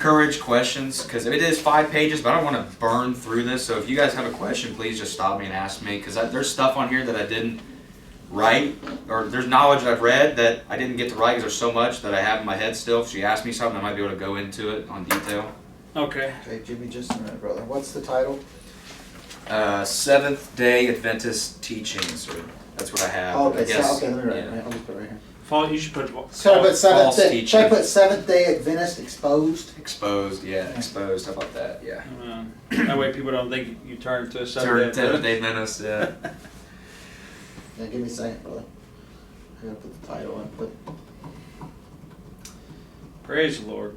encourage questions, because it is 5 pages, but I don't want to burn through this. So if you guys have a question, please just stop me and ask me, because there's stuff on here that I didn't write, or there's knowledge that I've read that I didn't get to write because there's so much that I have in my head still. If you ask me something, I might be able to go into it on detail. Okay. Okay, Jimmy, just a minute, brother. What's the title? Seventh Day Adventist Teachings, or that's what I have. Oh, okay, I guess, okay, let me write yeah. it. I'll just put it right here. You should put. Should I put False Seventh Day? Should I teaching. put Seventh Day Adventist Exposed? Exposed, yeah, exposed. How about that? Yeah. That way people don't think you turn to a Seventh Seventh Day Adventist, yeah. Yeah, give me a second, brother. I gotta put the title in. Put Praise the Lord.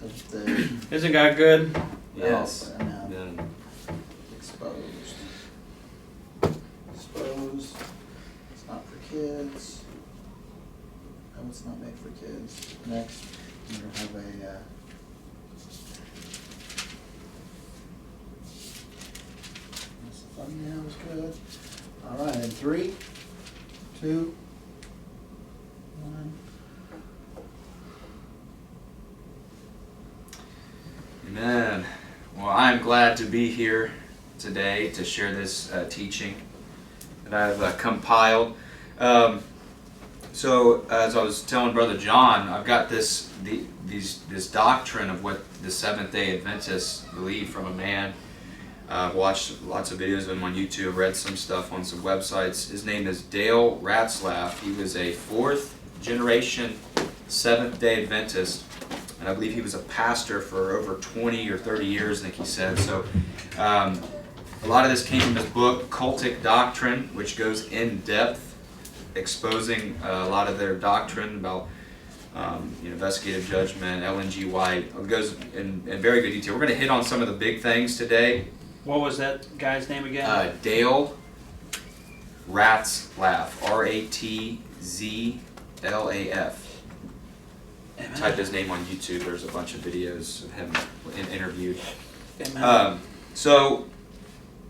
Seventh Day. Isn't God good? Yes. Oh, no. Then Exposed. Exposed. It's not for kids. No, it's not made for kids. Next, we're gonna have a. This thumbnail is good. All right, in 3, 2, 1. Amen. Well, I'm glad to be here today to share this teaching that I've compiled. So, as I was telling Brother John, I've got this doctrine of what the Seventh Day Adventists believe from a man. I've watched lots of videos of him on YouTube, read some stuff on some websites. His name is Dale Ratzlaff. He was a 4th generation Seventh Day Adventist, and I believe he was a pastor for over 20 or 30 years, I think he said. So a lot of this came from his book, Cultic Doctrine, which goes in depth, exposing a lot of their doctrine about investigative judgment, Ellen G. White. It goes in very good detail. We're going to hit on some of the big things today. What was that guy's name again? Dale Ratzlaff, Ratzlaff. Type his name on YouTube. There's a bunch of videos of him interviewed. So,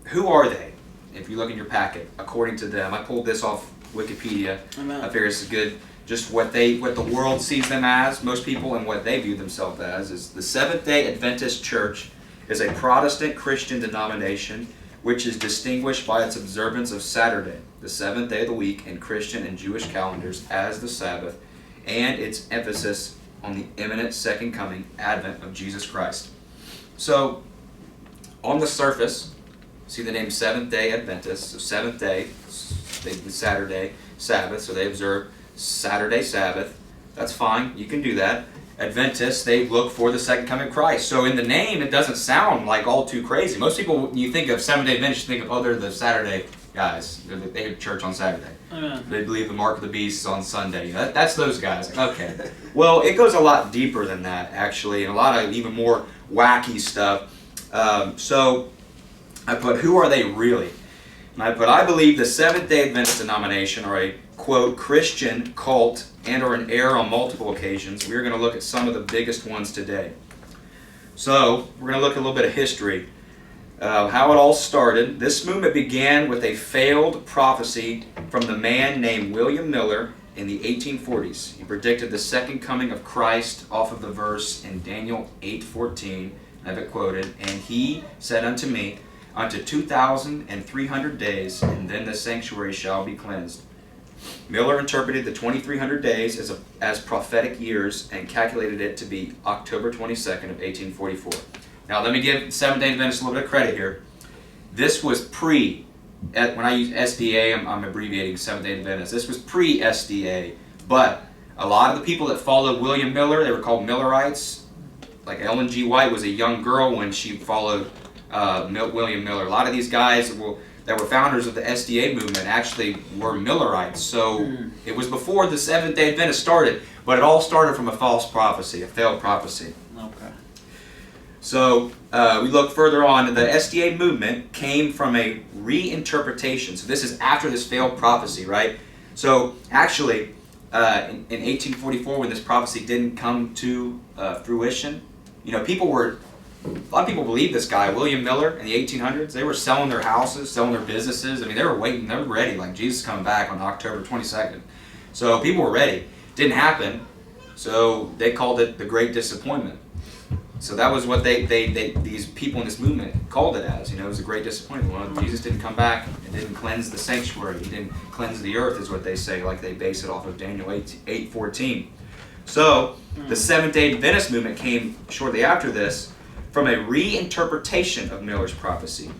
who are they? If you look in your packet, according to them, I pulled this off Wikipedia. I figure this is good. Just what the world sees them as, most people, and what they view themselves as, is the Seventh Day Adventist Church is a Protestant Christian denomination which is distinguished by its observance of Saturday, the 7th day of the week, in Christian and Jewish calendars as the Sabbath, and its emphasis on the imminent second coming, advent of Jesus Christ. So, on the surface, see the name Seventh Day Adventist. So 7th day, Saturday, Sabbath, so they observe Saturday, Sabbath. That's fine, you can do that. Adventists, they look for the second coming of Christ. So in the name, it doesn't sound like all too crazy. Most people, when you think of Seventh Day Adventists, you think of, oh, they're the Saturday guys. They have church on Saturday. They believe the mark of the beast is on Sunday. That's those guys. Okay. Well, it goes a lot deeper than that, actually, and a lot of even more wacky stuff. So I put, who are they really? And I put, I believe the Seventh Day Adventist denomination are a, quote, Christian cult and or an error on multiple occasions. We're going to look at some of the biggest ones today. So, we're going to look at a little bit of history. How it all started. This movement began with a failed prophecy from the man named William Miller in the 1840s. He predicted the second coming of Christ off of the verse in Daniel 8:14. I have it quoted. And he said unto me, unto 2,300 days, and then the sanctuary shall be cleansed. Miller interpreted the 2,300 days as prophetic years and calculated it to be October 22nd of 1844. Now let me give Seventh Day Adventists a little bit of credit here. This was when I use SDA, I'm abbreviating Seventh Day Adventists. This was pre-SDA, but a lot of the people that followed William Miller, they were called Millerites. Like Ellen G. White was a young girl when she followed William Miller. A lot of these guys that were founders of the SDA movement actually were Millerites. So it was before the Seventh Day Adventists started, but it all started from a false prophecy, a failed prophecy. Okay. So we look further on, the SDA movement came from a reinterpretation. So this is after this failed prophecy, right? So actually, in 1844, when this prophecy didn't come to fruition, a lot of people believed this guy, William Miller, in the 1800s. They were selling their houses, selling their businesses. I mean, they were waiting, they were ready, like Jesus is coming back on October 22nd. So people were ready. Didn't happen, so they called it the Great Disappointment. So that was what these people in this movement called it as. It was a great disappointment. Well, Jesus didn't come back and didn't cleanse the sanctuary. He didn't cleanse the earth, is what they say, like they base it off of Daniel 8:14. So the Seventh Day Adventist movement came shortly after this from a reinterpretation of Miller's prophecy.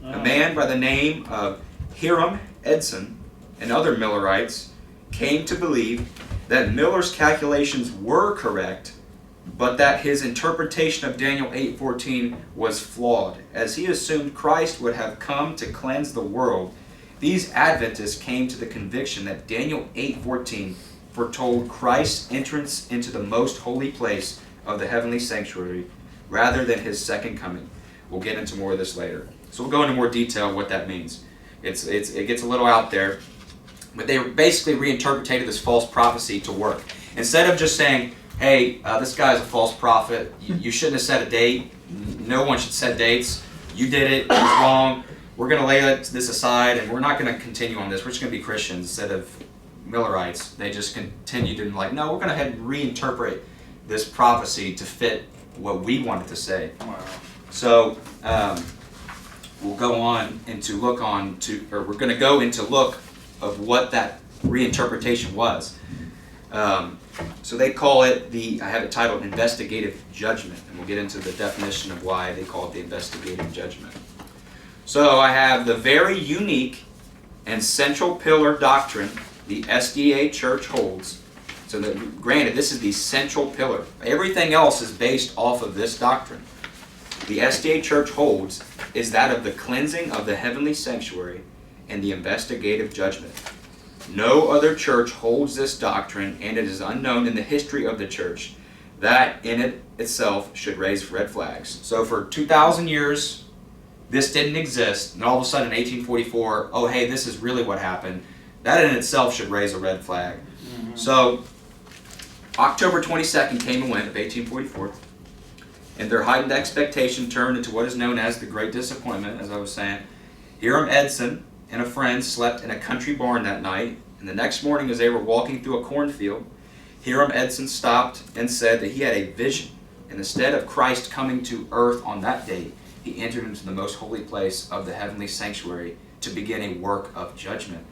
A man by the name of Hiram Edson and other Millerites came to believe that Miller's calculations were correct, but that his interpretation of Daniel 8:14 was flawed. As he assumed Christ would have come to cleanse the world, these Adventists came to the conviction that Daniel 8:14 foretold Christ's entrance into the most holy place of the heavenly sanctuary rather than his second coming. We'll get into more of this later. So we'll go into more detail what that means. It gets a little out there, but they basically reinterpreted this false prophecy to work. Instead of just saying, hey, this guy's a false prophet, you shouldn't have set a date, no one should set dates, you did it, it was wrong, we're going to lay this aside and we're not going to continue on this, we're just going to be Christians instead of Millerites. They just continued and no, we're going to head and reinterpret this prophecy to fit what we wanted to say. Wow. So we'll go on into we're going to go into look of what that reinterpretation was. So they call it I have it titled investigative judgment, and we'll get into the definition of why they call it the investigative judgment. So I have the very unique and central pillar doctrine the SDA church holds. So granted, this is the central pillar. Everything else is based off of this doctrine. The SDA church holds is that of the cleansing of the heavenly sanctuary and the investigative judgment. No other church holds this doctrine, and it is unknown in the history of the church that in it itself should raise red flags. So for 2,000 years, this didn't exist, and all of a sudden in 1844, oh hey, this is really what happened. That in itself should raise a red flag. Mm-hmm. So October 22nd came and went of 1844, and their heightened expectation turned into what is known as the Great Disappointment, as I was saying. Hiram Edson and a friend slept in a country barn that night, and the next morning as they were walking through a cornfield, Hiram Edson stopped and said that he had a vision, and instead of Christ coming to earth on that day, he entered into the most holy place of the heavenly sanctuary to begin a work of judgment.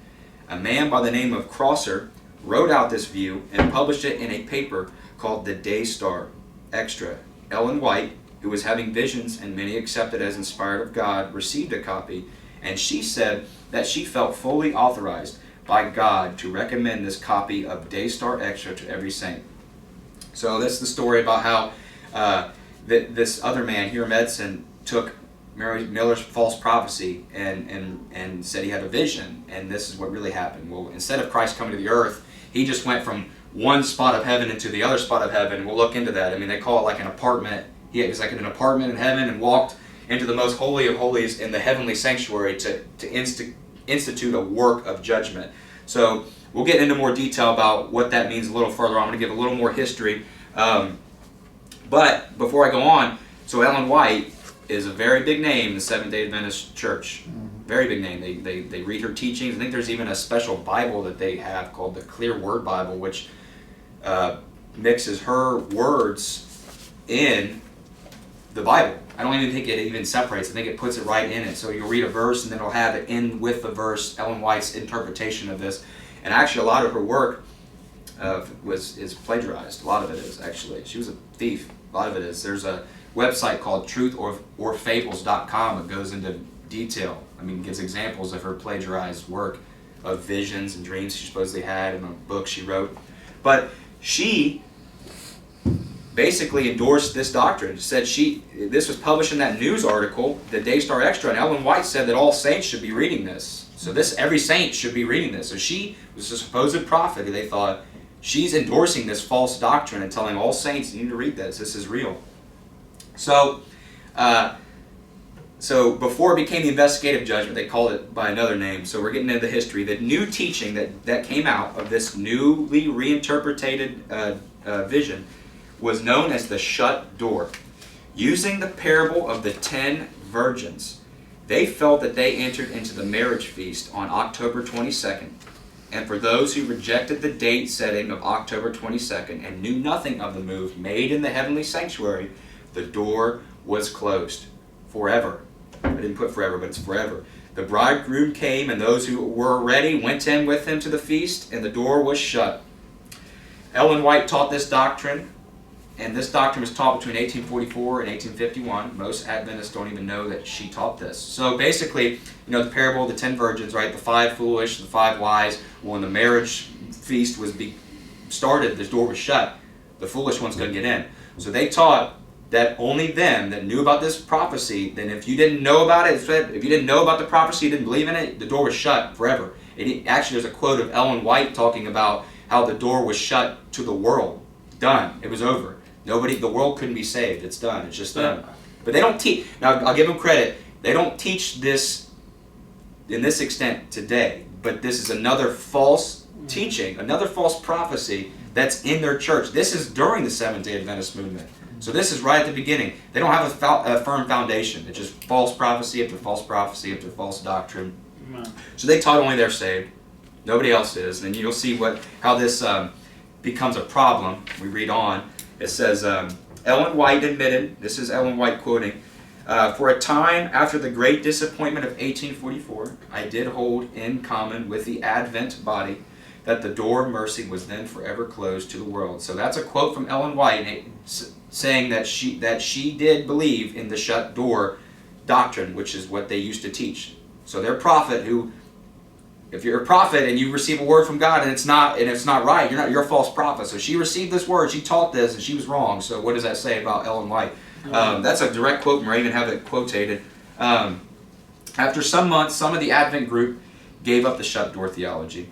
A man by the name of Crosser wrote out this view and published it in a paper called the Daystar Extra. Ellen White, who was having visions and many accepted as inspired of God, received a copy, and she said that she felt fully authorized by God to recommend this copy of Daystar Extra to every saint. So that's the story about how this other man, Hiram Edson, took Mary Miller's false prophecy and said he had a vision, and this is what really happened. Well, instead of Christ coming to the earth, he just went from one spot of heaven into the other spot of heaven. We'll look into that. I mean, they call it like an apartment. He was like in an apartment in heaven and walked into the most holy of holies in the heavenly sanctuary to institute a work of judgment. So we'll get into more detail about what that means a little further on. I'm going to give a little more history. But before I go on, so Ellen White is a very big name in the Seventh Day Adventist church. Very big name. They read her teachings. I think there's even a special Bible that they have called the Clear Word Bible, which mixes her words in the Bible. I don't even think it even separates. I think it puts it right in it. So you'll read a verse and then it'll have it in with the verse, Ellen White's interpretation of this. And actually a lot of her work is plagiarized. A lot of it is, actually. She was a thief. A lot of it is. There's a website called truthourfables.com that goes into detail. I mean, gives examples of her plagiarized work of visions and dreams she supposedly had in a book she wrote. But she basically endorsed this doctrine. Said this was published in that news article, the Daystar Extra, and Ellen White said that all saints should be reading this. So every saint should be reading this. So she was a supposed prophet who they thought, she's endorsing this false doctrine and telling all saints, you need to read this. This is real. So before it became the investigative judgment, they called it by another name. So we're getting into the history. The new teaching that came out of this newly reinterpreted vision was known as the shut door. Using the parable of the 10 virgins, they felt that they entered into the marriage feast on October 22nd. And for those who rejected the date setting of October 22nd and knew nothing of the move made in the heavenly sanctuary, The door was closed forever. I didn't put forever, but it's forever. The bridegroom came, and those who were ready went in with him to the feast, and the door was shut. Ellen White taught this doctrine, and this doctrine was taught between 1844 and 1851. Most Adventists don't even know that she taught this. So basically, the parable of the 10 virgins, right? The 5 foolish, the 5 wise. When the marriage feast was started, the door was shut. The foolish ones couldn't get in. So they taught that only them that knew about this prophecy, then if you didn't know about it, if you didn't know about the prophecy, you didn't believe in it, the door was shut forever. Actually, there's a quote of Ellen White talking about how the door was shut to the world. Done. It was over. The world couldn't be saved. It's done. It's just done. But they don't teach. Now, I'll give them credit. They don't teach this in this extent today. But this is another false teaching, another false prophecy that's in their church. This is during the Seventh Day Adventist movement. So this is right at the beginning. They don't have a firm foundation. It's just false prophecy after false prophecy after false doctrine. So they taught only they're saved. Nobody else is. And you'll see how this becomes a problem. We read on. It says, Ellen White admitted, this is Ellen White quoting, for a time after the great disappointment of 1844, I did hold in common with the Advent body that the door of mercy was then forever closed to the world. So that's a quote from Ellen White saying that she did believe in the shut door doctrine, which is what they used to teach. So their prophet, if you're a prophet and you receive a word from God and it's not right, you're a false prophet. So she received this word, she taught this, and she was wrong. So what does that say about Ellen White? That's a direct quote, and I even have it quotated. After some months, some of the Advent group gave up the shut door theology.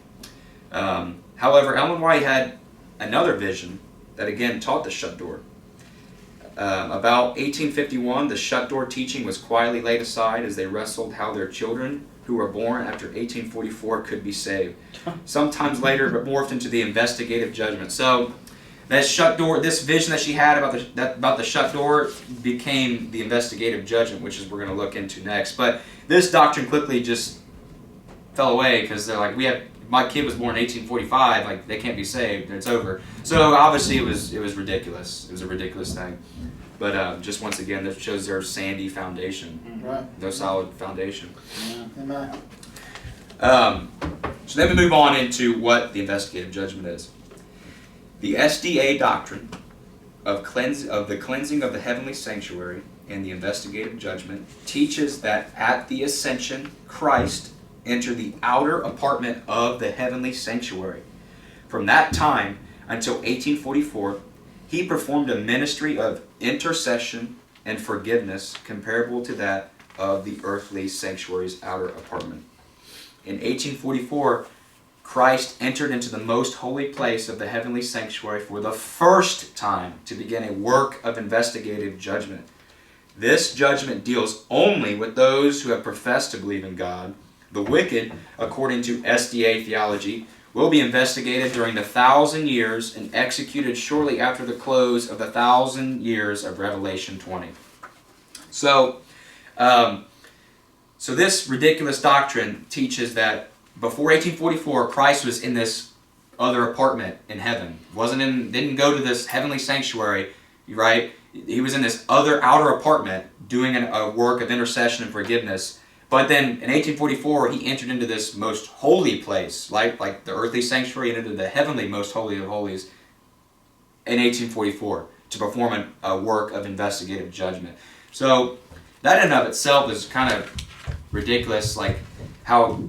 However, Ellen White had another vision that again taught the shut door. About 1851, the shut door teaching was quietly laid aside as they wrestled how their children who were born after 1844 could be saved. Sometimes later, it morphed into the investigative judgment. So that shut door, this vision that she had about the shut door became the investigative judgment, which is we're going to look into next. But this doctrine quickly just fell away because they're like, my kid was born in 1845, like they can't be saved, it's over. So obviously it was ridiculous. It was a ridiculous thing. But just once again, that shows their sandy foundation. Right. No solid foundation. Amen. So then we move on into what the investigative judgment is. The SDA doctrine of the cleansing of the heavenly sanctuary and the investigative judgment teaches that at the ascension, Christ entered the outer apartment of the heavenly sanctuary. From that time until 1844, he performed a ministry of intercession and forgiveness comparable to that of the earthly sanctuary's outer apartment. In 1844, Christ entered into the most holy place of the heavenly sanctuary for the first time to begin a work of investigative judgment. This judgment deals only with those who have professed to believe in God. The wicked, according to SDA theology, will be investigated during the 1,000 years and executed shortly after the close of the 1,000 years of Revelation 20. So this ridiculous doctrine teaches that before 1844, Christ was in this other apartment in heaven. Didn't go to this heavenly sanctuary, right? He was in this other outer apartment doing a work of intercession and forgiveness. But then in 1844, he entered into this most holy place, like the earthly sanctuary, and into the heavenly most holy of holies in 1844 to perform a work of investigative judgment. So that in and of itself is kind of ridiculous, like how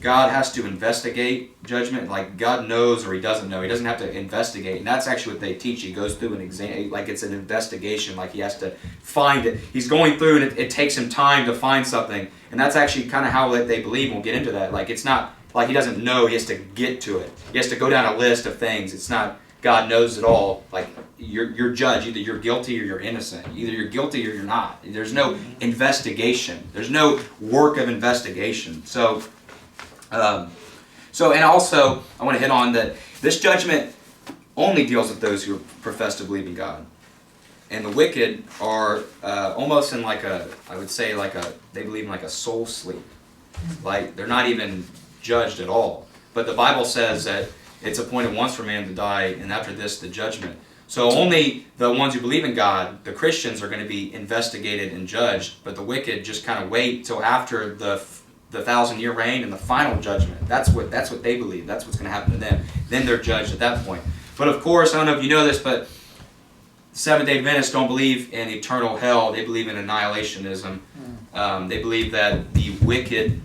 God has to investigate judgment. Like God knows or he doesn't know. He doesn't have to investigate. And that's actually what they teach. He goes through an exam, like it's an investigation, like he has to find it. He's going through and it takes him time to find something. And that's actually kind of how they believe. We'll get into that. Like it's not like he doesn't know. He has to get to it. He has to go down a list of things. It's not God knows it all. Like you're judged. Either you're guilty or you're innocent. Either you're guilty or you're not. There's no investigation. There's no work of investigation. So and also, I want to hit on that this judgment only deals with those who profess to believe in God. And the wicked are almost in they believe in like a soul sleep. Like they're not even judged at all. But the Bible says that it's appointed once for man to die, and after this, the judgment. So only the ones who believe in God, the Christians, are going to be investigated and judged, but the wicked just kind of wait till after the 1,000-year reign and the final judgment. That's what they believe. That's what's going to happen to them. Then they're judged at that point. But of course, I don't know if you know this, but Seventh Day Adventists don't believe in eternal hell. They believe in annihilationism. They believe that the wicked,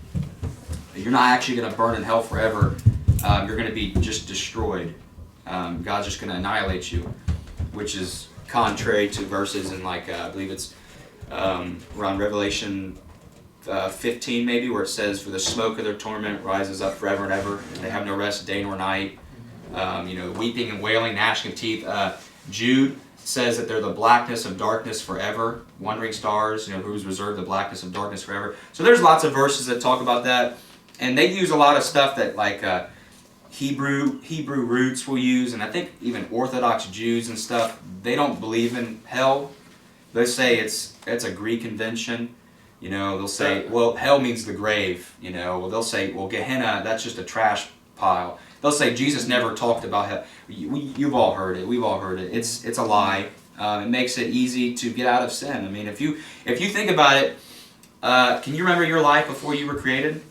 you're not actually going to burn in hell forever. You're going to be just destroyed. God's just going to annihilate you, which is contrary to verses in, like, I believe it's around Revelation 15 maybe, where it says, "For the smoke of their torment rises up forever and ever, and they have no rest day nor night." Weeping and wailing, gnashing of teeth. Jude says that they're the blackness of darkness forever, wandering stars, who's reserved the blackness of darkness forever. So there's lots of verses that talk about that, and they use a lot of stuff that, like, Hebrew roots will use, and I think even Orthodox Jews and stuff, they don't believe in hell. They say it's a Greek invention. They'll say, well, hell means the grave. Well, they'll say, well, Gehenna, that's just a trash pile. They'll say Jesus never talked about hell. You've all heard it. We've all heard it. It's a lie. It makes it easy to get out of sin. I mean, if you think about it, can you remember your life before you were created?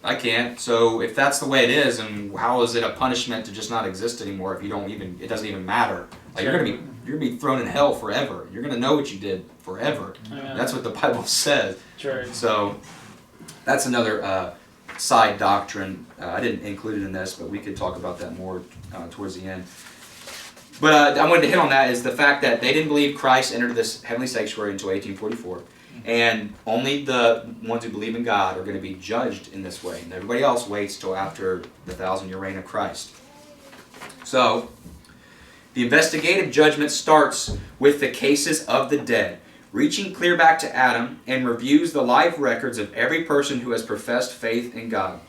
I can't. So if that's the way it is, and how is it a punishment to just not exist anymore if it doesn't even matter? Like, you're gonna be thrown in hell forever. You're gonna know what you did forever. Yeah. That's what the Bible says. Sure. So that's another side doctrine. I didn't include it in this, but we could talk about that more towards the end. But I wanted to hit on that is the fact that they didn't believe Christ entered this heavenly sanctuary until 1844. And only the ones who believe in God are going to be judged in this way. And everybody else waits till after the 1,000-year reign of Christ. So, the investigative judgment starts with the cases of the dead, reaching clear back to Adam, and reviews the life records of every person who has professed faith in God.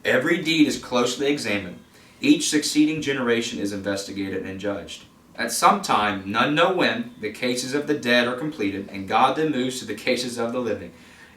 Every deed is closely examined. Each succeeding generation is investigated and judged. At some time, none know when, the cases of the dead are completed, and God then moves to the cases of the living.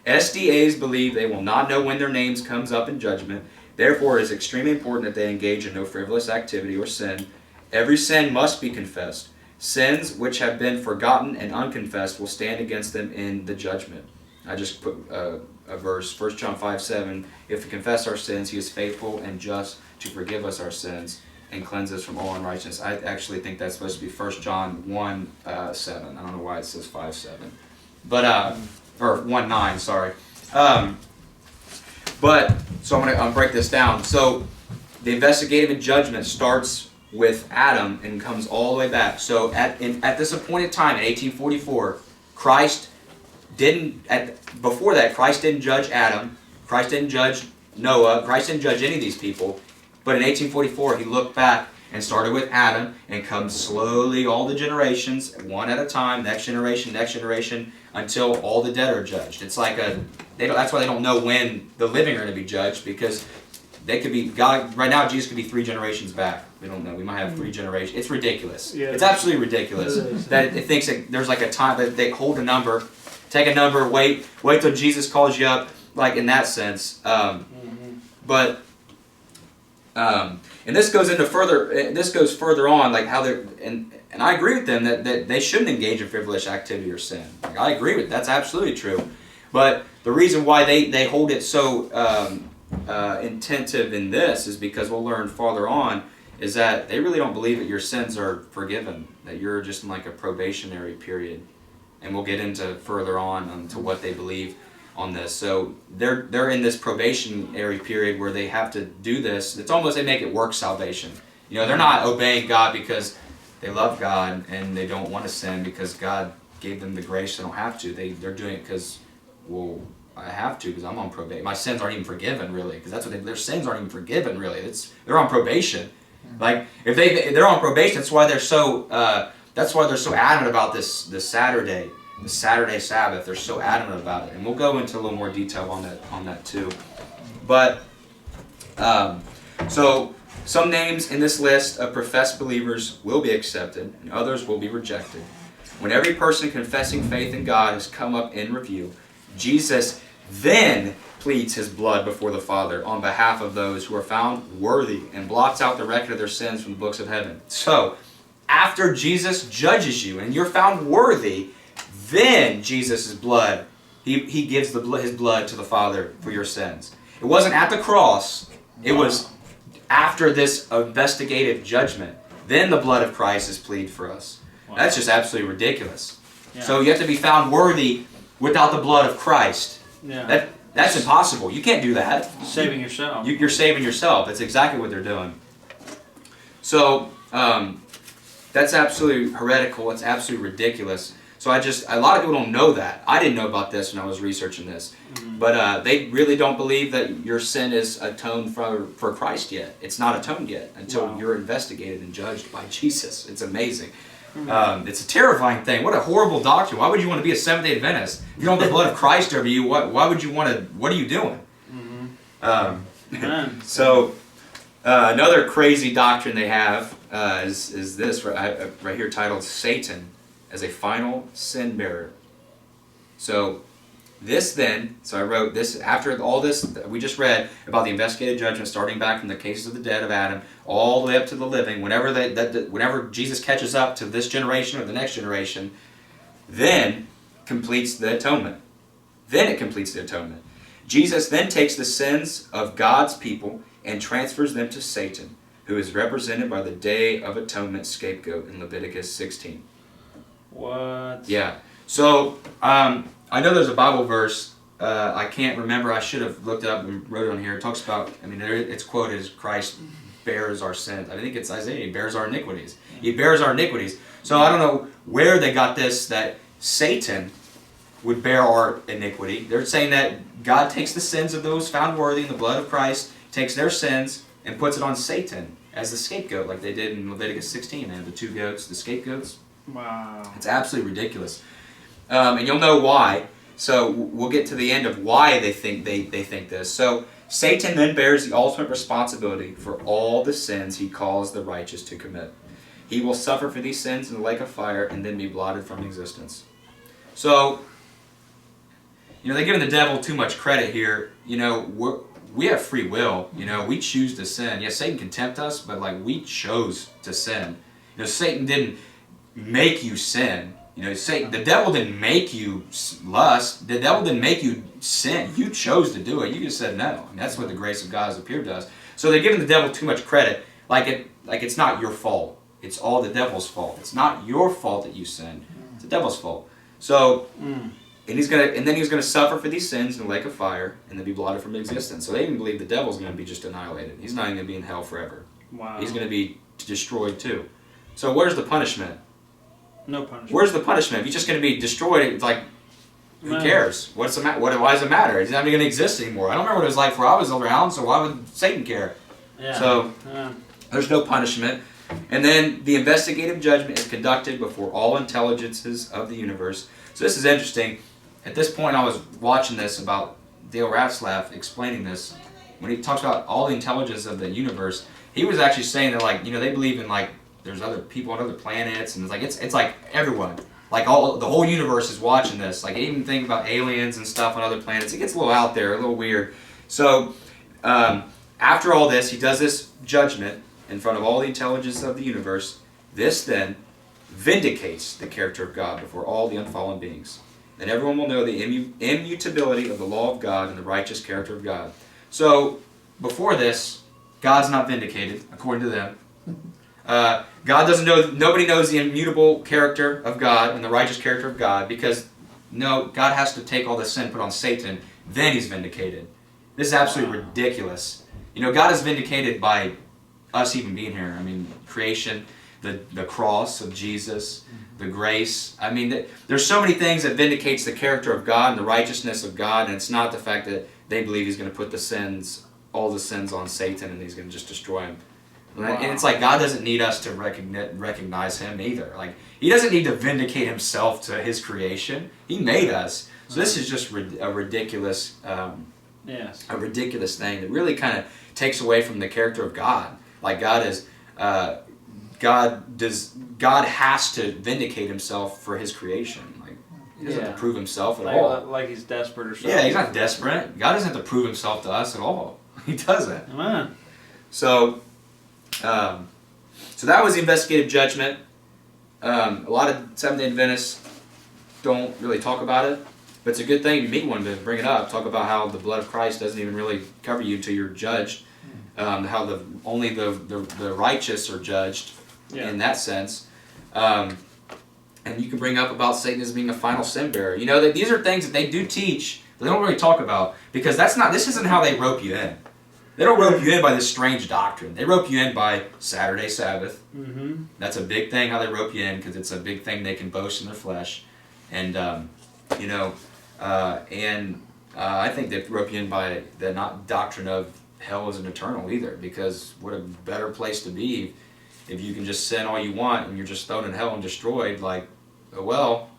SDAs believe they will not know when their names comes up in judgment. Therefore, it is extremely important that they engage in no frivolous activity or sin. Every sin must be confessed. Sins which have been forgotten and unconfessed will stand against them in the judgment. I just put a verse, 1 John 5:7. If we confess our sins, He is faithful and just to forgive us our sins and cleanse us from all unrighteousness. I actually think that's supposed to be 1 John 1:7. I don't know why it says 5:7. But, or 1:9, sorry. But, so I'm going to break this down. So, the investigative and judgment starts with Adam and comes all the way back. So, at this appointed time, in 1844, Christ didn't judge Adam, Christ didn't judge Noah, Christ didn't judge any of these people. But in 1844, He looked back and started with Adam and comes slowly all the generations, one at a time, next generation, until all the dead are judged. It's like that's why they don't know when the living are going to be judged, because they could be, God, right now Jesus could be 3 generations back. We don't know. We might have 3 generations. It's ridiculous. Yeah. It's absolutely ridiculous that it thinks that there's like a time that they hold a number, take a number, wait till Jesus calls you up, like in that sense. And this goes into further. This goes further on, like how they're and I agree with them that they shouldn't engage in frivolous activity or sin. Like, I agree with that's absolutely true. But the reason why they hold it so intensive in this is because we'll learn farther on is that they really don't believe that your sins are forgiven. That you're just in like a probationary period, and we'll get into further on to what they believe on this. So they're in this probationary period where they have to do this. It's almost they make it work salvation. They're not obeying God because they love God and they don't want to sin because God gave them the grace. They don't have to. They're doing it because, well, I have to because I'm on probation. My sins aren't even forgiven really, because that's what their sins aren't even forgiven really. They're on probation. Like if they're on probation, that's why they're so adamant about this Saturday. The Saturday Sabbath, they're so adamant about it, and we'll go into a little more detail on that too. But so some names in this list of professed believers will be accepted, and others will be rejected. When every person confessing faith in God has come up in review, Jesus then pleads His blood before the Father on behalf of those who are found worthy and blots out the record of their sins from the books of heaven. So, after Jesus judges you and you're found worthy, then Jesus' blood, he gives his blood to the Father for your sins. It wasn't at the cross. It was after this investigative judgment. Then the blood of Christ is plead for us. Wow. That's just absolutely ridiculous. Yeah. So you have to be found worthy without the blood of Christ. Yeah. That's impossible. You can't do that. Saving yourself. You're saving yourself. That's exactly what they're doing. So that's absolutely heretical. It's absolutely ridiculous. So a lot of people don't know that. I didn't know about this when I was researching this. Mm-hmm. But they really don't believe that your sin is atoned for Christ yet. It's not atoned yet until you're investigated and judged by Jesus. It's amazing. Mm-hmm. It's a terrifying thing. What a horrible doctrine. Why would you want to be a Seventh Day Adventist? If you don't have the blood of Christ over you, why would you want to, what are you doing? Mm-hmm. So another crazy doctrine they have is this right here titled Satan as a final sin bearer. So this then, so I wrote this, after all this we just read about the investigative judgment starting back from the cases of the dead of Adam all the way up to the living, whenever Jesus catches up to this generation or the next generation, then completes the atonement. Then it completes the atonement. Jesus then takes the sins of God's people and transfers them to Satan, who is represented by the Day of Atonement scapegoat in Leviticus 16. What? Yeah. So, I know there's a Bible verse, I can't remember, I should have looked it up and wrote it on here. It talks about, it's quoted as Christ bears our sins. I think it's Isaiah, he bears our iniquities. He bears our iniquities. So I don't know where they got this, that Satan would bear our iniquity. They're saying that God takes the sins of those found worthy in the blood of Christ, takes their sins, and puts it on Satan as the scapegoat, like they did in Leviticus 16. They had the two goats, the scapegoats. Wow. It's absolutely ridiculous. And you'll know why. So we'll get to the end of why they think this. So Satan then bears the ultimate responsibility for all the sins he calls the righteous to commit. He will suffer for these sins in the lake of fire and then be blotted from existence. So, they're giving the devil too much credit here. We have free will. We choose to sin. Yes, Satan can tempt us, but we chose to sin. Satan didn't make you sin. Satan, the devil didn't make you lust. The devil didn't make you sin. You chose to do it. You just said no. That's what the grace of God has appeared to us. So they're giving the devil too much credit, like it's not your fault. It's all the devil's fault. It's not your fault that you sinned. It's the devil's fault. So, and then he's gonna suffer for these sins in the lake of fire and then be blotted from existence. So they even believe the devil's gonna be just annihilated. He's not even gonna be in hell forever. Wow. He's gonna be destroyed too. So where's the punishment? No punishment. Where's the punishment? If he's just going to be destroyed, it's who cares? Why does it matter? He's not even going to exist anymore. I don't remember what it was like before I was around, so why would Satan care? Yeah. So, there's no punishment. And then the investigative judgment is conducted before all intelligences of the universe. So this is interesting. At this point, I was watching this about Dale Ratzlaff explaining this. When he talks about all the intelligence of the universe, he was actually saying that, they believe in, there's other people on other planets, and it's like everyone, the whole universe is watching this. Even think about aliens and stuff on other planets. It gets a little out there, a little weird. So after all this, he does this judgment in front of all the intelligence of the universe. This then vindicates the character of God before all the unfallen beings. Then everyone will know the immutability of the law of God and the righteous character of God. So before this, God's not vindicated according to them. God doesn't know. Nobody knows the immutable character of God and the righteous character of God, because God has to take all this sin, put on Satan, then he's vindicated. This is absolutely ridiculous. God is vindicated by us even being here. Creation, the cross of Jesus, the grace. There's so many things that vindicates the character of God and the righteousness of God, and it's not the fact that they believe he's going to put all the sins on Satan and he's going to just destroy him. Wow. And it's God doesn't need us to recognize him either. He doesn't need to vindicate himself to his creation. He made us. So this is just a ridiculous, a ridiculous thing that really kind of takes away from the character of God. God has to vindicate himself for his creation. He doesn't have to prove himself at all. Like he's desperate or something. Yeah, he's not desperate. God doesn't have to prove himself to us at all. He doesn't. Amen. So that was the investigative judgment. A lot of Seventh Day Adventists don't really talk about it, but it's a good thing to meet one to bring it up. Talk about how the blood of Christ doesn't even really cover you until you're judged. How only the righteous are judged in that sense. And you can bring up about Satan as being a final sin bearer. You know, that these are things that they do teach, but they don't really talk about, because this isn't how they rope you in. They don't rope you in by this strange doctrine. They rope you in by Saturday Sabbath. Mm-hmm. That's a big thing how they rope you in, because it's a big thing they can boast in their flesh. And, I think they rope you in by the doctrine of hell isn't eternal either, because what a better place to be if you can just sin all you want and you're just thrown in hell and destroyed. Like, oh well,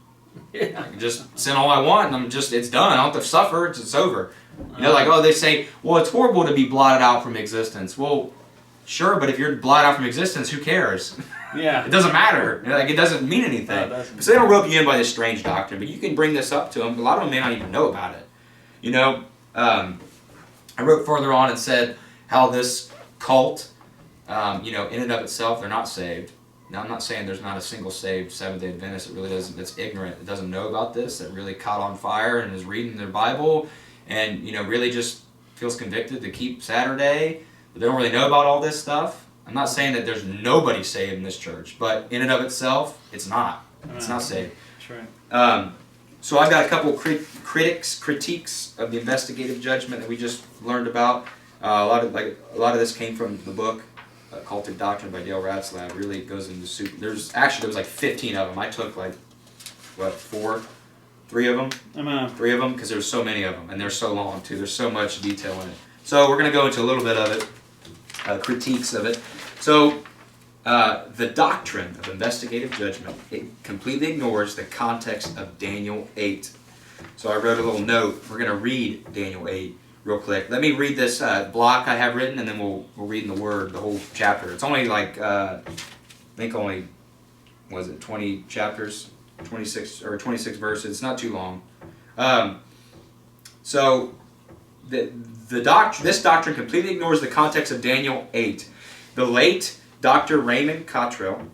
I can just sin all I want and it's done. I don't have to suffer. It's over. You know, they say, well, it's horrible to be blotted out from existence. Well, sure, but if you're blotted out from existence, who cares? Yeah. It doesn't matter. Like, it doesn't mean anything. So they don't rope you in by this strange doctrine, but you can bring this up to them. A lot of them may not even know about it. You know, I wrote further on and said how this cult, in and of itself, they're not saved. Now, I'm not saying there's not a single saved Seventh-day Adventist that really doesn't, that's ignorant, that doesn't know about this, that really caught on fire and is reading their Bible and, really just feels convicted to keep Saturday, but they don't really know about all this stuff. I'm not saying that there's nobody saved in this church, but in and of itself, it's not. It's not saved. That's right. So I've got a couple critiques of the investigative judgment that we just learned about. A lot of this came from the book Cultic Doctrine by Dale Ratzlaff. Really goes into there was like 15 of them. I took like three of them, because there's so many of them and they're so long too. There's so much detail in it. So we're going to go into a little bit of it, critiques of it. So the doctrine of investigative judgment, it completely ignores the context of Daniel 8. So I wrote a little note. We're going to read Daniel 8 real quick. Let me read this block I have written, and then we'll read in the Word the whole chapter. It's only like, I think only, 20 chapters, 26 verses. It's not too long. So this doctrine completely ignores the context of Daniel 8. The late Dr. Raymond Cottrell,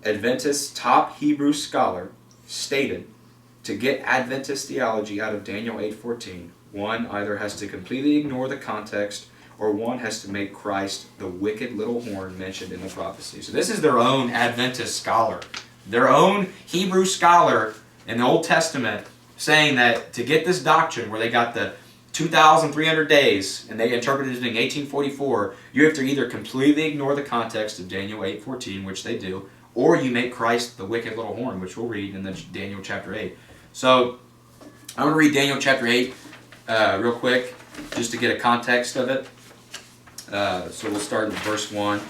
Adventist's top Hebrew scholar, stated, to get Adventist theology out of Daniel 8:14, one either has to completely ignore the context, or one has to make Christ the wicked little horn mentioned in the prophecy. So this is their own Adventist scholar, their own Hebrew scholar in the Old Testament, saying that to get this doctrine where they got the 2,300 days, and they interpreted it in 1844, you have to either completely ignore the context of Daniel 8:14, which they do, or you make Christ the wicked little horn, which we'll read in Daniel chapter 8. So I'm going to read Daniel chapter 8 real quick, just to get a context of it. So we'll start in verse 1.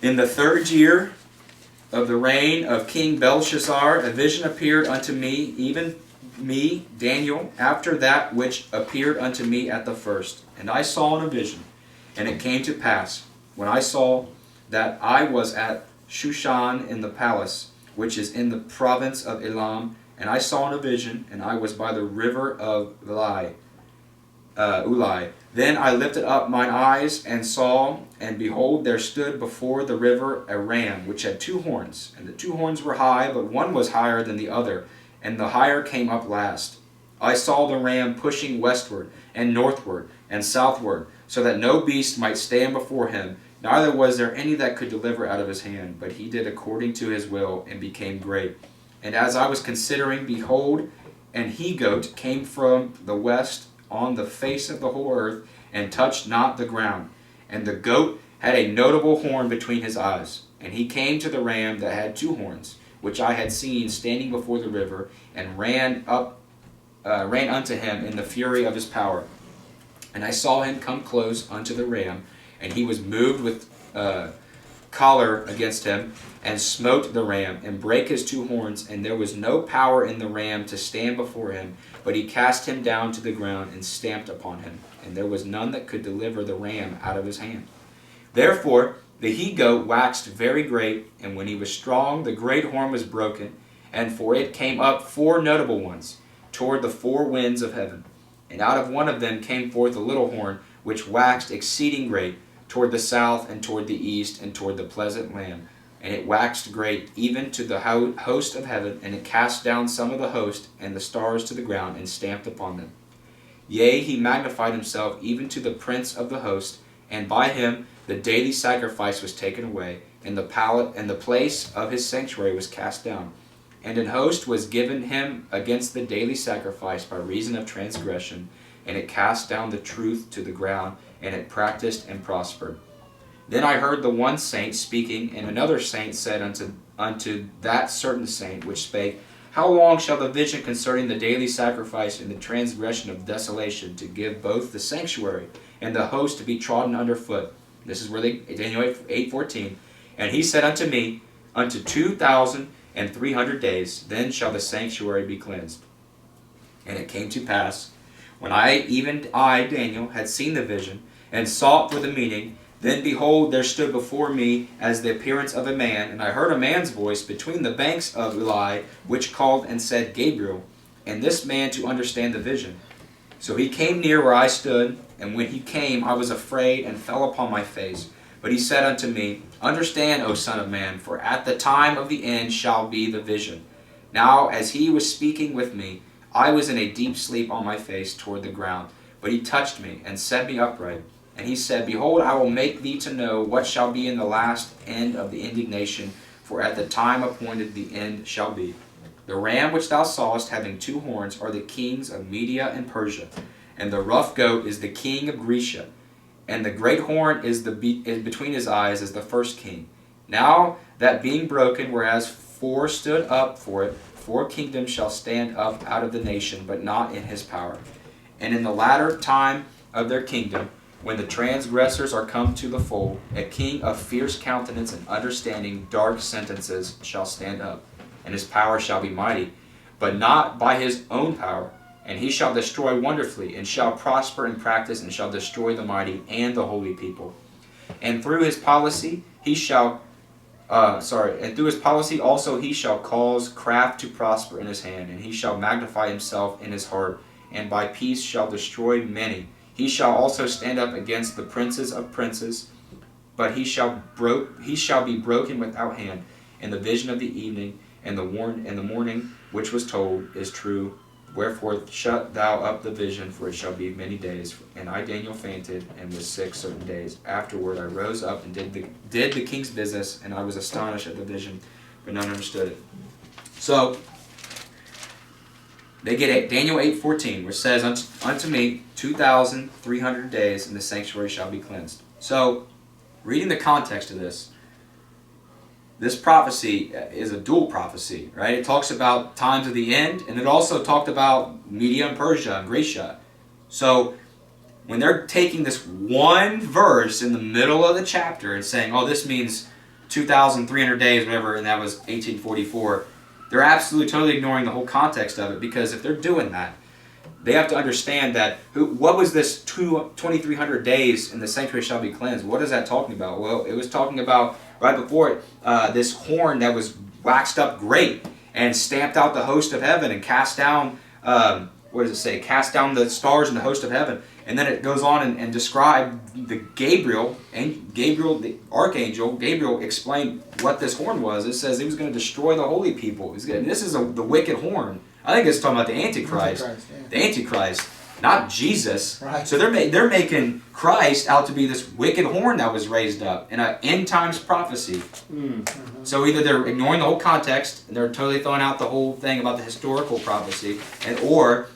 In the 3rd year of the reign of King Belshazzar, a vision appeared unto me, even me, Daniel, after that which appeared unto me at the first. And I saw in a vision, and it came to pass, when I saw that I was at Shushan in the palace, which is in the province of Elam, and I saw in a vision, and I was by the river of Ulai. Then I lifted up mine eyes, and saw, and behold, there stood before the river a ram, which had 2 horns, and the 2 horns were high, but one was higher than the other, and the higher came up last. I saw the ram pushing westward, and northward, and southward, so that no beast might stand before him, neither was there any that could deliver out of his hand, but he did according to his will, and became great. And as I was considering, behold, an he-goat came from the west on the face of the whole earth, and touched not the ground. And the goat had a notable horn between his eyes. And he came to the ram that had 2 horns, which I had seen standing before the river, and ran unto him in the fury of his power. And I saw him come close unto the ram, and he was moved with choler against him, and smote the ram, and brake his 2 horns, and there was no power in the ram to stand before him, but he cast him down to the ground, and stamped upon him, and there was none that could deliver the ram out of his hand. Therefore the he-goat waxed very great, and when he was strong, the great horn was broken, and for it came up 4 notable ones, toward the 4 winds of heaven. And out of one of them came forth a little horn, which waxed exceeding great, toward the south, and toward the east, and toward the pleasant land. and it waxed great, even to the host of heaven, and it cast down some of the host and the stars to the ground, and stamped upon them. Yea, he magnified himself even to the prince of the host, and by him the daily sacrifice was taken away, and the place of his sanctuary was cast down. And an host was given him against the daily sacrifice by reason of transgression, and it cast down the truth to the ground, and it practiced and prospered. Then I heard the one saint speaking, and another saint said unto that certain saint which spake, How long shall the vision concerning the daily sacrifice and the transgression of desolation to give both the sanctuary and the host to be trodden under foot? This is where Daniel 8:14. And he said unto me, Unto 2,300 days, then shall the sanctuary be cleansed. And it came to pass, when even I, Daniel, had seen the vision, and sought for the meaning, then behold, there stood before me as the appearance of a man, and I heard a man's voice between the banks of Eli, which called and said, Gabriel, and this man to understand the vision. So he came near where I stood, and when he came, I was afraid and fell upon my face. But he said unto me, Understand, O Son of Man, for at the time of the end shall be the vision. Now as he was speaking with me, I was in a deep sleep on my face toward the ground. But he touched me, and set me upright. And he said, Behold, I will make thee to know what shall be in the last end of the indignation, for at the time appointed the end shall be. The ram which thou sawest having 2 horns are the kings of Media and Persia, and the rough goat is the king of Grecia, and the great horn is between his eyes as the first king. Now that being broken, whereas 4 stood up for it, 4 kingdoms shall stand up out of the nation, but not in his power. And in the latter time of their kingdom, when the transgressors are come to the fold, a king of fierce countenance and understanding dark sentences shall stand up, and his power shall be mighty, but not by his own power. And he shall destroy wonderfully, and shall prosper in practice, and shall destroy the mighty and the holy people. And through his policy also he shall cause craft to prosper in his hand, and he shall magnify himself in his heart, and by peace shall destroy many. He shall also stand up against the princes of princes, but he shall be broken without hand. And the vision of the evening and the morning which was told is true. Wherefore shut thou up the vision, for it shall be many days. And I, Daniel, fainted and was sick certain days. Afterward I rose up and did the king's business, and I was astonished at the vision, but none understood it. So they get Daniel 8:14, which says, Unto me 2,300 days, and the sanctuary shall be cleansed. So, reading the context of this prophecy is a dual prophecy, right? It talks about times of the end, and it also talked about Media and Persia and Grecia. So, when they're taking this one verse in the middle of the chapter and saying, oh, this means 2,300 days, whatever, and that was 1844, they're absolutely totally ignoring the whole context of it, because if they're doing that, they have to understand that what was this 2,300 days in the sanctuary shall be cleansed? What is that talking about? Well, it was talking about, right before it, this horn that was waxed up great and stamped out the host of heaven and cast down, what does it say? Cast down the stars in the host of heaven. And then it goes on and described the Gabriel, the archangel. Gabriel explained what this horn was. It says he was going to destroy the holy people. This is the wicked horn. I think it's talking about the Antichrist. The Antichrist, not Jesus. Right. So they're making Christ out to be this wicked horn that was raised up in an end times prophecy. Mm-hmm. So either they're ignoring the whole context and they're totally throwing out the whole thing about the historical prophecy, or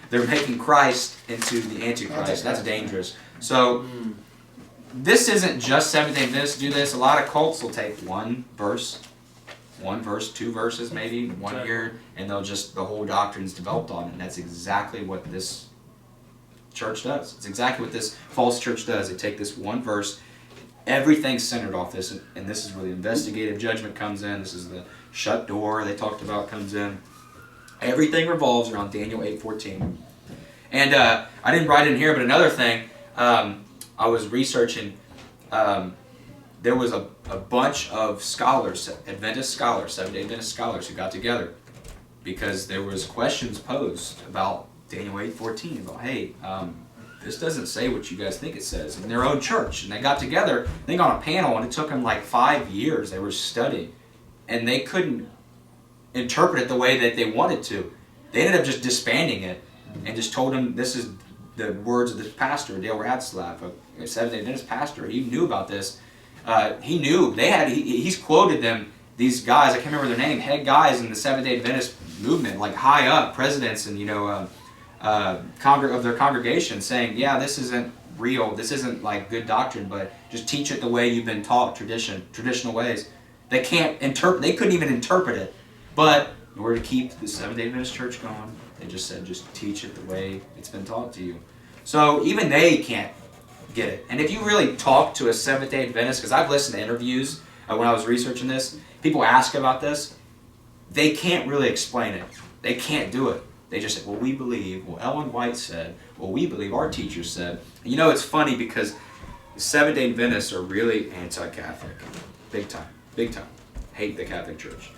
they're making Christ into the Antichrist. That's dangerous. So this isn't just Seventh Day Adventists do this. A lot of cults will take one verse, 2 verses maybe, 1 year, and the whole doctrine's developed on it. And that's exactly what this church does. It's exactly what this false church does. They take this one verse, everything's centered off this, and this is where the investigative judgment comes in. This is the shut door they talked about comes in. Everything revolves around Daniel 8:14. And I didn't write it in here, but another thing, I was researching, there was a bunch of scholars, Adventist scholars, Seventh Day Adventist scholars who got together because there was questions posed about Daniel 8:14, about, hey, this doesn't say what you guys think it says in their own church. And they got together, I think on a panel, and it took them like 5 years. They were studying. and they couldn't interpret it the way that they wanted to. They ended up just disbanding it and just told him, this is the words of this pastor, Dale Ratzlaff, a Seventh Day Adventist pastor. He knew about this. He knew. He's quoted them, these guys, I can't remember their name, head guys in the Seventh Day Adventist movement, like high up, presidents and, of their congregation, saying, yeah, this isn't real, this isn't like good doctrine, but just teach it the way you've been taught, traditional ways. They can't interpret, they couldn't even interpret it. But in order to keep the Seventh Day Adventist church going, they just said, just teach it the way it's been taught to you. So even they can't get it. And if you really talk to a Seventh Day Adventist, because I've listened to interviews when I was researching this, people ask about this, they can't really explain it. They can't do it. They just say, well, we believe, well, Ellen White said, well, we believe, our teacher said. And it's funny because the Seventh Day Adventists are really anti-Catholic. Big time. Big time. Hate the Catholic Church.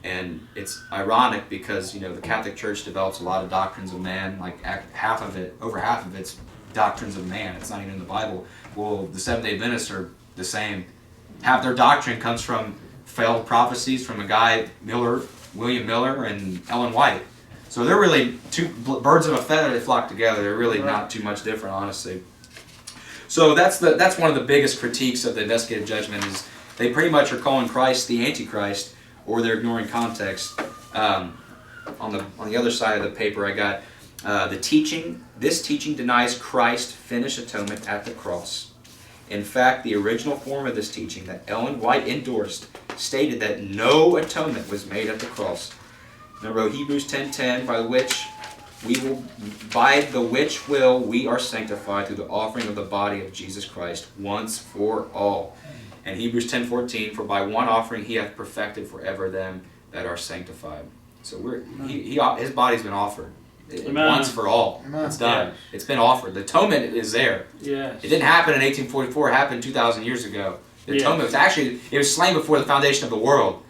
And it's ironic because, the Catholic Church develops a lot of doctrines of man, like over half of it's doctrines of man. It's not even in the Bible. Well, the Seventh Day Adventists are the same. Half their doctrine comes from failed prophecies from a guy, William Miller, and Ellen White. So they're really two birds of a feather. They flock together. They're really not too much different, honestly. So that's one of the biggest critiques of the investigative judgment is they pretty much are calling Christ the Antichrist, or they're ignoring context. On the other side of the paper, I got the teaching. This teaching denies Christ's finished atonement at the cross. In fact, the original form of this teaching that Ellen White endorsed stated that no atonement was made at the cross. Remember Hebrews 10:10, by the which will we are sanctified through the offering of the body of Jesus Christ once for all. And Hebrews 10:14, for by one offering he hath perfected forever them that are sanctified. So his body's been offered. Once for all. Amen. It's done. Yes. It's been offered. The atonement is there. Yes. It didn't happen in 1844. It happened 2,000 years ago. The atonement was slain before the foundation of the world.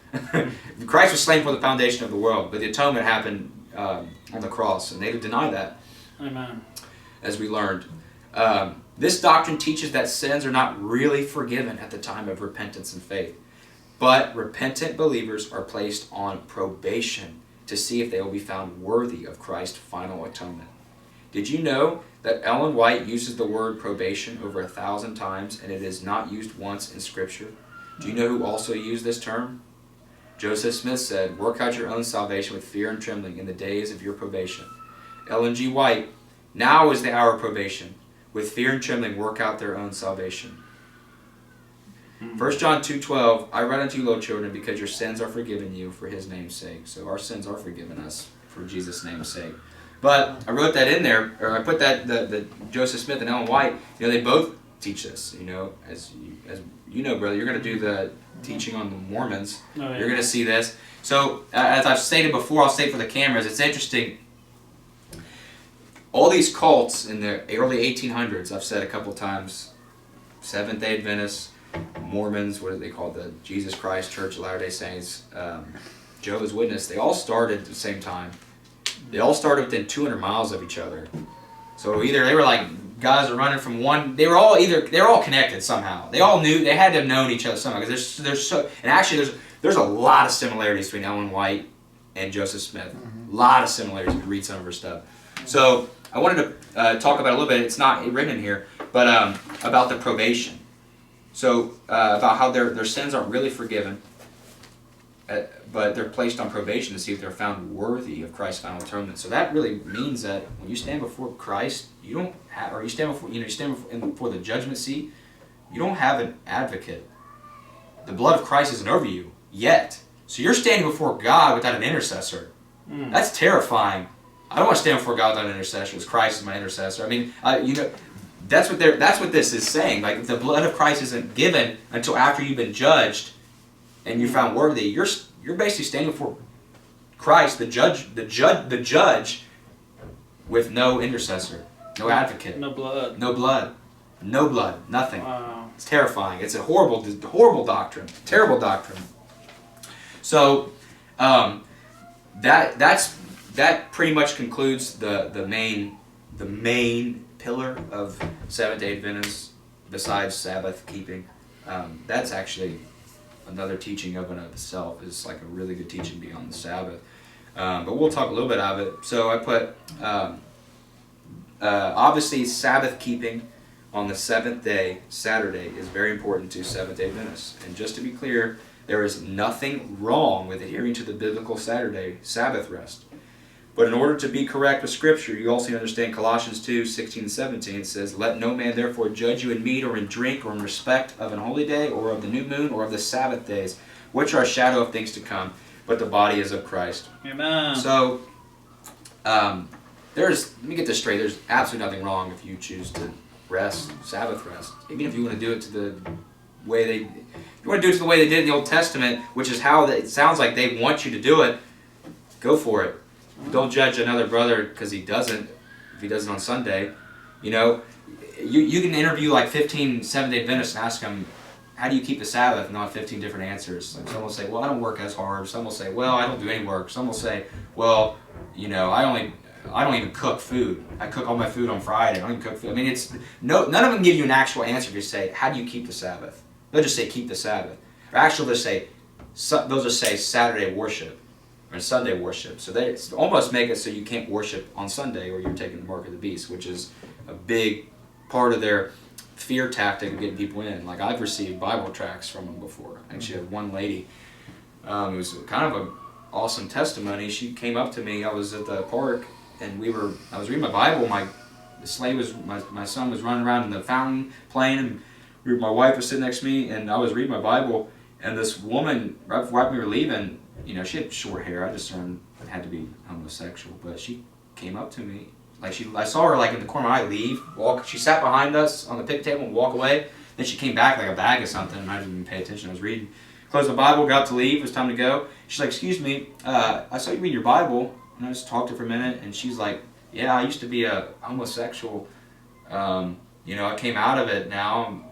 Christ was slain before the foundation of the world, but the atonement happened on the cross, and they deny that. Amen. As we learned. This doctrine teaches that sins are not really forgiven at the time of repentance and faith, but repentant believers are placed on probation to see if they will be found worthy of Christ's final atonement. Did you know that Ellen White uses the word probation over 1,000 times and it is not used once in Scripture? Do you know who also used this term? Joseph Smith said, work out your own salvation with fear and trembling in the days of your probation. Ellen G. White, now is the hour of probation. With fear and trembling work out their own salvation. 1 John 2:12, I write unto you, little children, because your sins are forgiven you for his name's sake. So our sins are forgiven us for Jesus' name's sake. But I wrote that in there, or I put that, the Joseph Smith and Ellen White, they both teach this. As you know, brother, you're going to do the teaching on the Mormons. Oh, yeah. You're going to see this. So, as I've stated before, I'll state for the cameras, it's interesting. All these cults in the early 1800s, I've said a couple times, Seventh Day Adventists, Mormons, what do they call the Jesus Christ Church of Latter-day Saints, Jehovah's Witness, they all started at the same time. They all started within 200 miles of each other. So either they were like guys are running from one, they're all connected somehow. They all knew, they had to have known each other somehow, because there's a lot of similarities between Ellen White and Joseph Smith. A lot of similarities if you read some of her stuff. So I wanted to talk about a little bit, it's not written in here, but about the probation. So about how their sins aren't really forgiven, but they're placed on probation to see if they're found worthy of Christ's final atonement. So that really means that when you stand before Christ, you stand before the judgment seat, you don't have an advocate. The blood of Christ isn't over you yet. So you're standing before God without an intercessor. That's terrifying. I don't want to stand before God without an intercessor, because Christ is my intercessor. I mean, that's what this is saying. Like, if the blood of Christ isn't given until after you've been judged and you're found worthy, you're basically standing before Christ, the judge, with no intercessor, no advocate, no blood, nothing. Wow. It's terrifying. It's a horrible doctrine, terrible doctrine. So that pretty much concludes the main pillar of Seventh Day Adventists, besides Sabbath keeping. That's actually another teaching of and of itself. Is like a really good teaching beyond the Sabbath. But we'll talk a little bit of it. So I put obviously Sabbath keeping on the seventh day, Saturday, is very important to Seventh Day Adventists. And just to be clear, there is nothing wrong with adhering to the biblical Saturday Sabbath rest. But in order to be correct with Scripture, you also understand Colossians 2:16-17 says, "Let no man therefore judge you in meat or in drink or in respect of an holy day or of the new moon or of the Sabbath days, which are a shadow of things to come, but the body is of Christ." Amen. So, let me get this straight. There's absolutely nothing wrong if you choose to rest, Sabbath rest. Even if you want to do it to the way they did it in the Old Testament, which is how it sounds like they want you to do it, go for it. Don't judge another brother because he doesn't, if he does it on Sunday. You know, you can interview like 15 Seventh-day Adventists and ask them, how do you keep the Sabbath? And they'll have 15 different answers. Like some will say, well, I don't work as hard. Some will say, well, I don't do any work. Some will say, well, you know, I don't even cook food. I cook all my food on Friday. I don't even cook food. I mean, none of them give you an actual answer if you say, how do you keep the Sabbath? They'll just say, keep the Sabbath. Or actually, they'll just say Saturday worship or Sunday worship. So they almost make it so you can't worship on Sunday or you're taking the mark of the beast, which is a big part of their fear tactic of getting people in. Like I've received Bible tracts from them before. I actually had one lady, it was kind of an awesome testimony. She came up to me. I was at the park and I was reading my Bible. My son was running around in the fountain playing, and my wife was sitting next to me, and I was reading my Bible. And this woman, right before we were leaving, you know, she had short hair. I just learned it had to be homosexual, but she came up to me. I saw her like in the corner of my eye leave, walk. She sat behind us on the picnic table and walk away. Then she came back like a bag of something, and I didn't even pay attention. I was reading. Closed the Bible, got up to leave. It was time to go. She's like, "Excuse me, I saw you read your Bible." And I just talked to her for a minute, and she's like, "Yeah, I used to be a homosexual. You know, I came out of it now."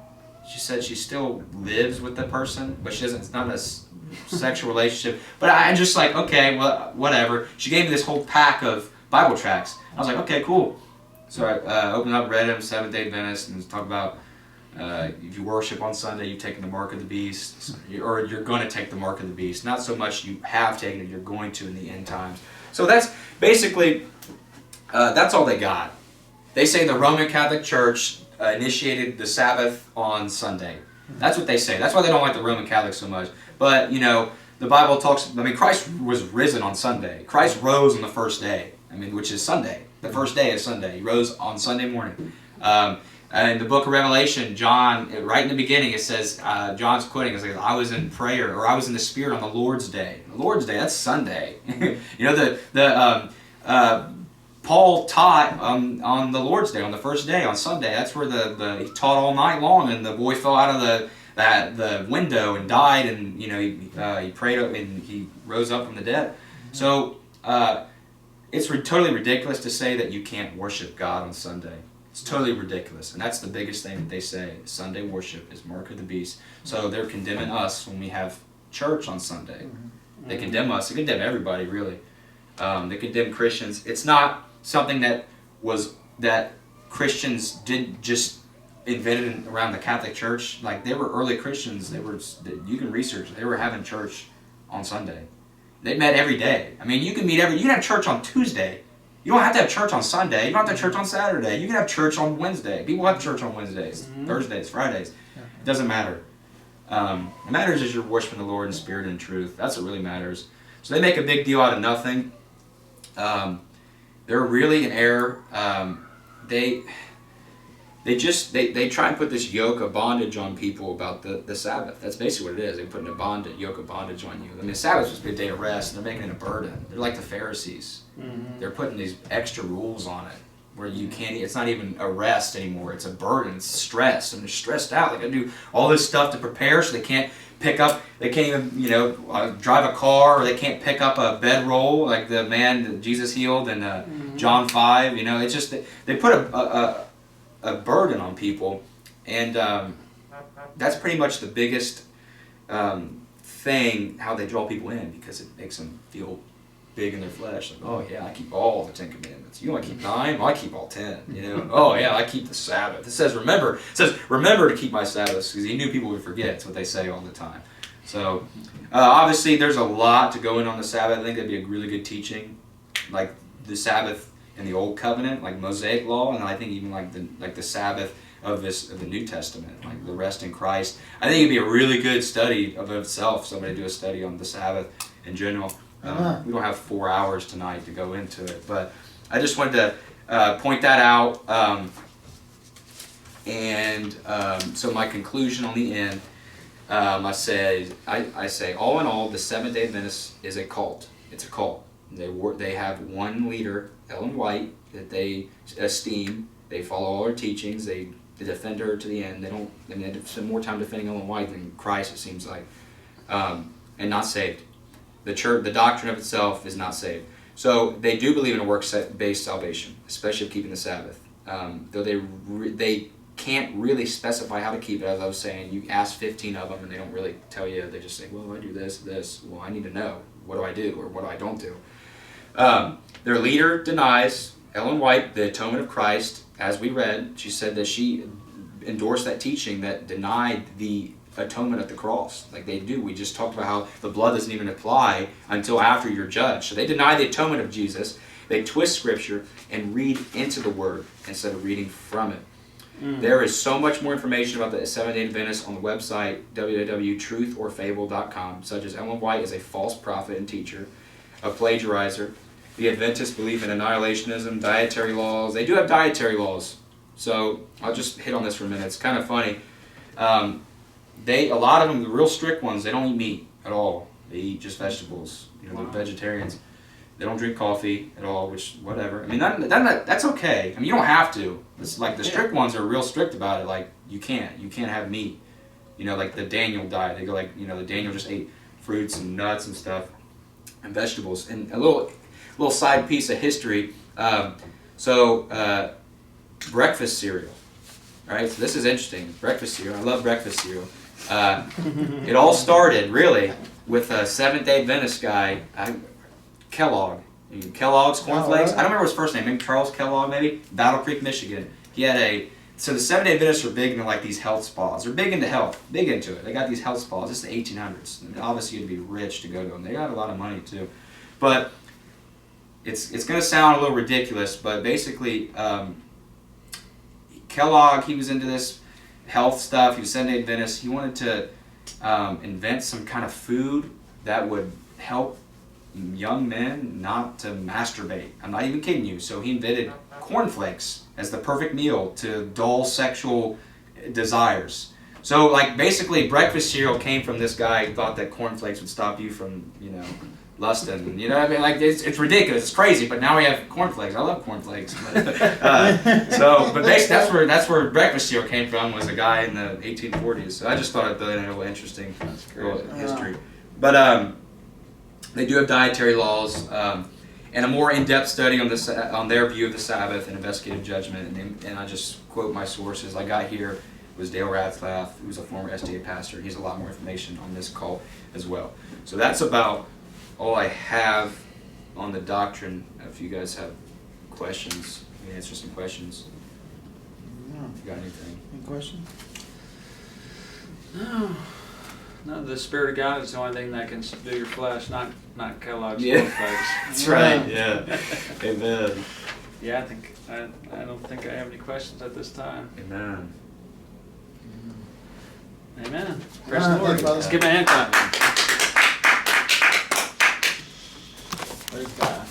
She said she still lives with the person, but she doesn't. It's not a sexual relationship. But I'm just like, okay, well, whatever. She gave me this whole pack of Bible tracts. I was like, okay, cool. So I opened up, read them, Seventh Day Adventist, and talk about if you worship on Sunday, you've taken the mark of the beast, or you're going to take the mark of the beast. Not so much you have taken it, you're going to in the end times. So that's basically, that's all they got. They say the Roman Catholic Church initiated the Sabbath on Sunday. That's what they say. That's why they don't like the Roman Catholics so much. But, you know, the Bible talks, I mean, Christ was risen on Sunday. Christ rose on the first day, which is Sunday. The first day is Sunday. He rose on Sunday morning. In the book of Revelation, John, right in the beginning, it says, John's quoting, it's like, I was in prayer, or I was in the Spirit on the Lord's Day. The Lord's Day, that's Sunday. You know, Paul taught on the Lord's Day, on the first day, on Sunday. That's where he taught all night long, and the boy fell out of the window and died, and you know he prayed and he rose up from the dead. So it's totally ridiculous to say that you can't worship God on Sunday. It's totally ridiculous, and that's the biggest thing that they say. Sunday worship is mark of the beast. So they're condemning us when we have church on Sunday. They condemn us. They condemn everybody, really. They condemn Christians. It's not something that Christians didn't just invented around the Catholic Church. Like, they were early Christians. You can research. They were having church on Sunday. They met every day. I mean, you can have church on Tuesday. You don't have to have church on Sunday. You don't have to have church on Saturday. You can have church on Wednesday. People have church on Wednesdays, Thursdays, Fridays. It doesn't matter. What matters is you're worshiping the Lord in spirit and truth. That's what really matters. So they make a big deal out of nothing. They're really in error. They try and put this yoke of bondage on people about the Sabbath. That's basically what it is. They're putting a yoke of bondage on you. I mean, the Sabbath was supposed to be a day of rest, and they're making it a burden. They're like the Pharisees. They're putting these extra rules on it where you can't. It's not even a rest anymore. It's a burden. It's stress, and they're stressed out. They got to do all this stuff to prepare, so they can't pick up. They can't even drive a car, or they can't pick up a bedroll like the man that Jesus healed in John 5. You know, it's just they put a burden on people, and that's pretty much the biggest thing, how they draw people in, because it makes them feel big in their flesh. Like, oh yeah, I keep all the 10 commandments. You want to keep 9? Well, I keep all 10. You know, oh yeah, I keep the Sabbath. It says remember to keep my Sabbaths, because he knew people would forget. It's what they say all the time. So, obviously, there's a lot to go in on the Sabbath. I think that'd be a really good teaching, like the Sabbath in the Old Covenant, like Mosaic law, and I think even like the Sabbath of the New Testament, like the rest in Christ. I think it'd be a really good study of itself. Somebody do a study on the Sabbath in general. We don't have 4 hours tonight to go into it, but I just wanted to point that out. So my conclusion on the end. I say, all in all, the Seventh Day Adventist is a cult. It's a cult. They have one leader, Ellen White, that they esteem. They follow all her teachings. They defend her to the end. They spend more time defending Ellen White than Christ, it seems like, and not saved. The church, the doctrine of itself, is not saved. So they do believe in a works-based salvation, especially of keeping the Sabbath. Though they can't really specify how to keep it. As I was saying, you ask 15 of them and they don't really tell you. They just say, well, I do this. Well, I need to know. What do I do or what do I don't do? Their leader denies, Ellen White, the atonement of Christ. As we read, she said that she endorsed that teaching that denied the atonement at the cross. Like they do. We just talked about how the blood doesn't even apply until after you're judged. So they deny the atonement of Jesus. They twist Scripture and read into the Word instead of reading from it. There is so much more information about the Seventh Day Adventists on the website www.truthorsfable.com, such as Ellen White is a false prophet and teacher, a plagiarizer. The Adventists believe in annihilationism, dietary laws. They do have dietary laws. So I'll just hit on this for a minute. It's kind of funny. A lot of them, the real strict ones, they don't eat meat at all. They eat just vegetables. They're vegetarians. They don't drink coffee at all, which, whatever. I mean, that's okay. I mean, you don't have to. It's like the strict ones are real strict about it. Like, you can't have meat. Like the Daniel diet. They go like, the Daniel just ate fruits and nuts and stuff and vegetables. And a little side piece of history. Breakfast cereal. All right, so this is interesting. Breakfast cereal. I love breakfast cereal. It all started, really, with a Seventh Day Adventist guy, Kellogg. Kellogg's cornflakes. I don't remember his first name. Maybe Charles Kellogg, maybe. Battle Creek, Michigan. He had so the Seventh Day Adventists are big into like these health spas. They're big into health. Big into it. They got these health spas. This is the 1800s. And obviously you'd be rich to go to them. They got a lot of money too. But it's going to sound a little ridiculous, but basically Kellogg, he was into this health stuff. He was Seventh Day Adventist. He wanted to invent some kind of food that would help young men not to masturbate. I'm not even kidding you. So he invented cornflakes as the perfect meal to dull sexual desires. So like basically breakfast cereal came from this guy who thought that cornflakes would stop you from, lusting. You know what I mean? Like it's ridiculous. It's crazy. But now we have cornflakes. I love cornflakes. But basically that's where breakfast cereal came from, was a guy in the 1840s. So I just thought it was a little interesting little history. But they do have dietary laws, and a more in-depth study on their view of the Sabbath and investigative judgment. And I just quote my sources. I got here was Dale Rathlaff, who's a former SDA pastor. He has a lot more information on this cult as well. So that's about all I have on the doctrine. If you guys have questions, we can answer some questions. Yeah. If you got anything. Any questions? No, the Spirit of God is the only thing that can subdue your flesh, not Kellogg's Yeah. cornflakes. That's right. Yeah. Amen. Yeah, I don't think I have any questions at this time. Amen. Amen. Praise the Lord. Thanks, Let's give him a hand clap. Praise God.